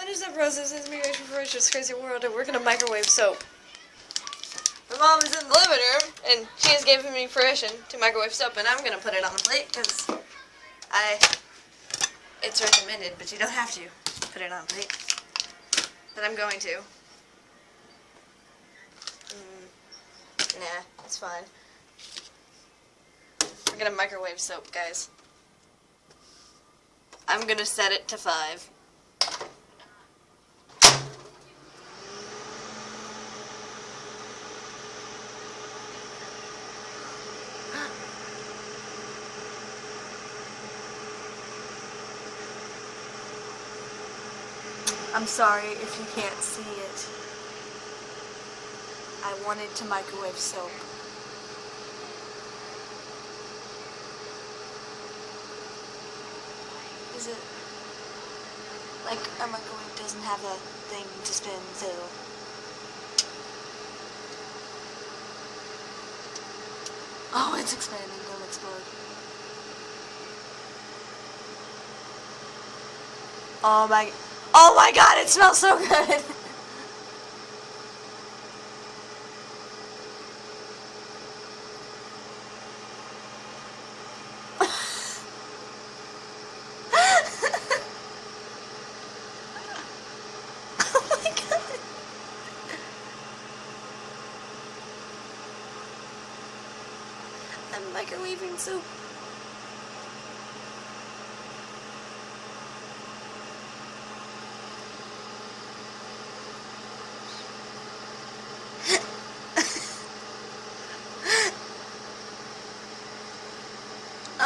What is up, Roses? It's me, Rachel from Rachel's Crazy World, and we're gonna microwave soap. My mom is in the living room, and she has given me permission to microwave soap, and I'm gonna put it on the plate, because it's recommended, but you don't have to put it on the plate. But I'm going to. Nah, it's fine. We're gonna microwave soap, guys. I'm gonna set it to 5. I'm sorry if you can't see it. I wanted to microwave soap. Is it like a microwave doesn't have a thing to spin, so oh, it's expanding, don't explode. Oh my god, it smells so good. Oh my god. I'm microwaving soup.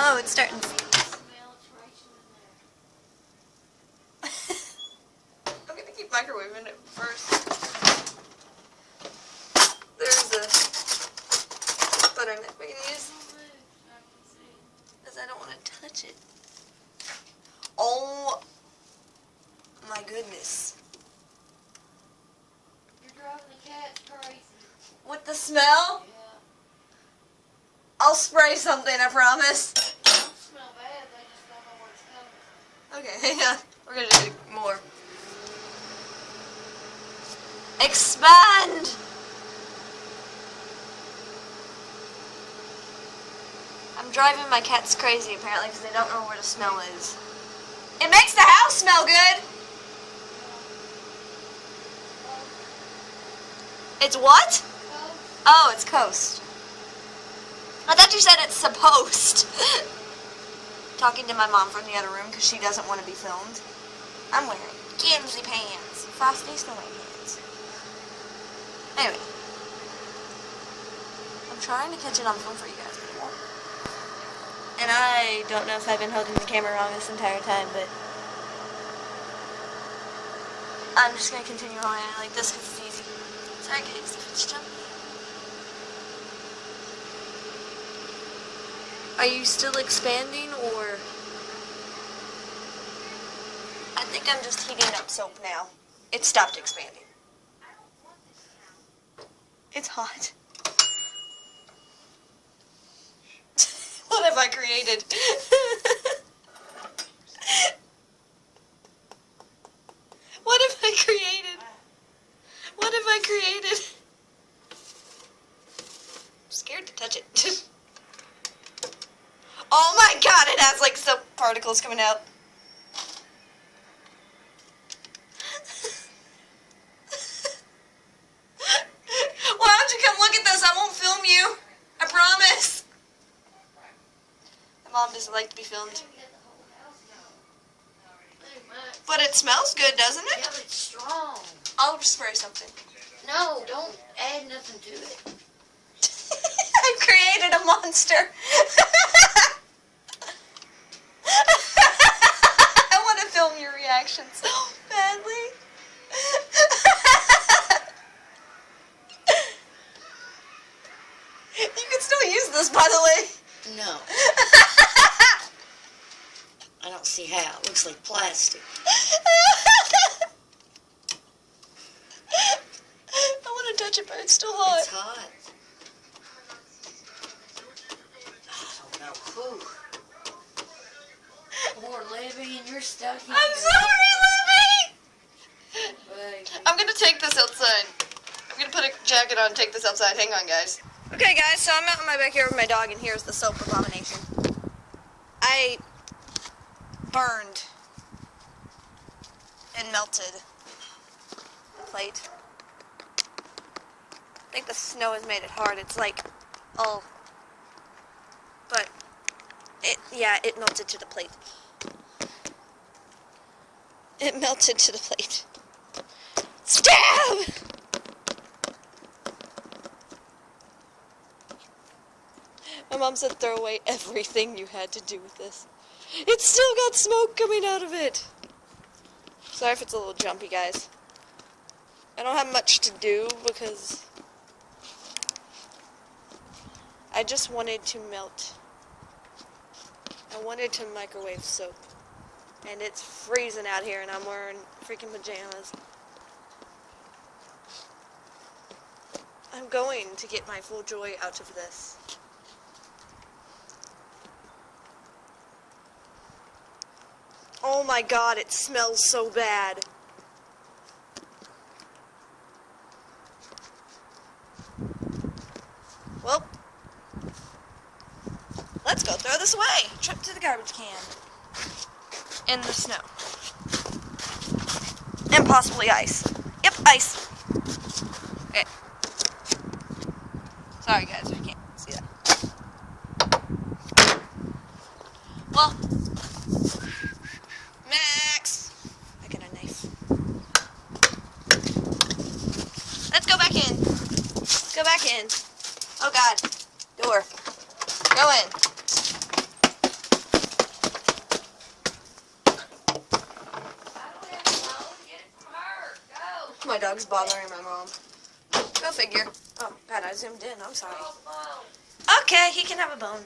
Oh, it's starting. I'm gonna keep microwaving it first. There's a butter knife we can use. Because I don't want to touch it. Oh my goodness. You're driving the cat crazy. With the smell? Yeah. I'll spray something, I promise. They don't smell bad, they just don't know where it's coming from. Okay, yeah. We're gonna do more. Expand! I'm driving my cats crazy apparently because they don't know where the smell is. It makes the house smell good! It's what? Oh, it's Coast. I thought you said it's supposed. Talking to my mom from the other room because she doesn't want to be filmed. I'm wearing Kimsey pants. Frosty Snowing pants. Anyway. I'm trying to catch it on film for you guys, but it won't. And I don't know if I've been holding the camera wrong this entire time, but I'm just going to continue holding it like this because it's easy. Sorry guys, if it's jumpy. Are you still expanding, or? I think I'm just heating up soap now. It stopped expanding. It's hot. What have I created? What have I created? What have I created? I'm scared to touch it. Oh my god, it has like soap particles coming out. Why don't you come look at this? I won't film you. I promise. My mom doesn't like to be filmed. But it smells good, doesn't it? Yeah, but it's strong. I'll spray something. No, don't add nothing to it. I've created a monster. I want to film your reaction so badly. You can still use this, by the way. No. I don't see how. It looks like plastic. I want to touch it, but it's still hot. It's hot. I don't know who. Poor Libby, and you're stuck in I'm sorry, Libby! this outside. I'm gonna put a jacket on and take this outside. Hang on, guys. Okay, guys, so I'm out in my backyard with my dog, and here's the soap abomination. I burned and melted the plate. I think the snow has made it hard. It's like all, but it melted to the plate. It melted to the plate. Stab! My mom said throw away everything you had to do with this. It's still got smoke coming out of it. Sorry if it's a little jumpy, guys. I don't have much to do because I just wanted to melt. I wanted to microwave soap. And it's freezing out here and I'm wearing freaking pajamas. I'm going to get my full joy out of this. Oh my god, it smells so bad. Well, let's go throw this away. Trip to the garbage can. In the snow. And possibly ice. Yep, ice. Okay. Sorry guys, I can't see that. Well, Max! I got a knife. Let's go back in. Let's go back in. Oh god. Door. Go in. My dog's bothering my mom. Go figure. Oh, God, I zoomed in. I'm sorry. Okay, he can have a bone.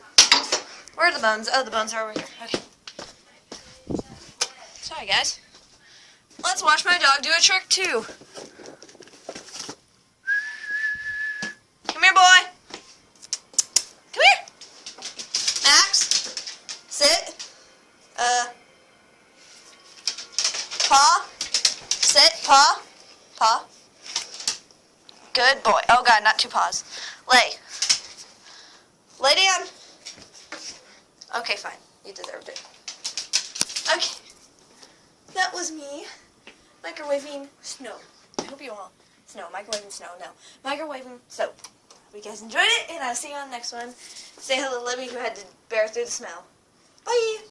Where are the bones? Oh, the bones are over here. Okay. Sorry, guys. Let's watch my dog do a trick, too. Come here, boy. Come here. Max. Sit. Paw. Sit. Paw. Paw. Good boy. Oh god, not two paws. Lay. Lay down. Okay, fine. You deserved it. Okay. That was me microwaving snow. I hope you all snow. Microwaving snow. No. Microwaving soap. Hope you guys enjoyed it, and I'll see you on the next one. Say hello to Libby, who had to bear through the smell. Bye.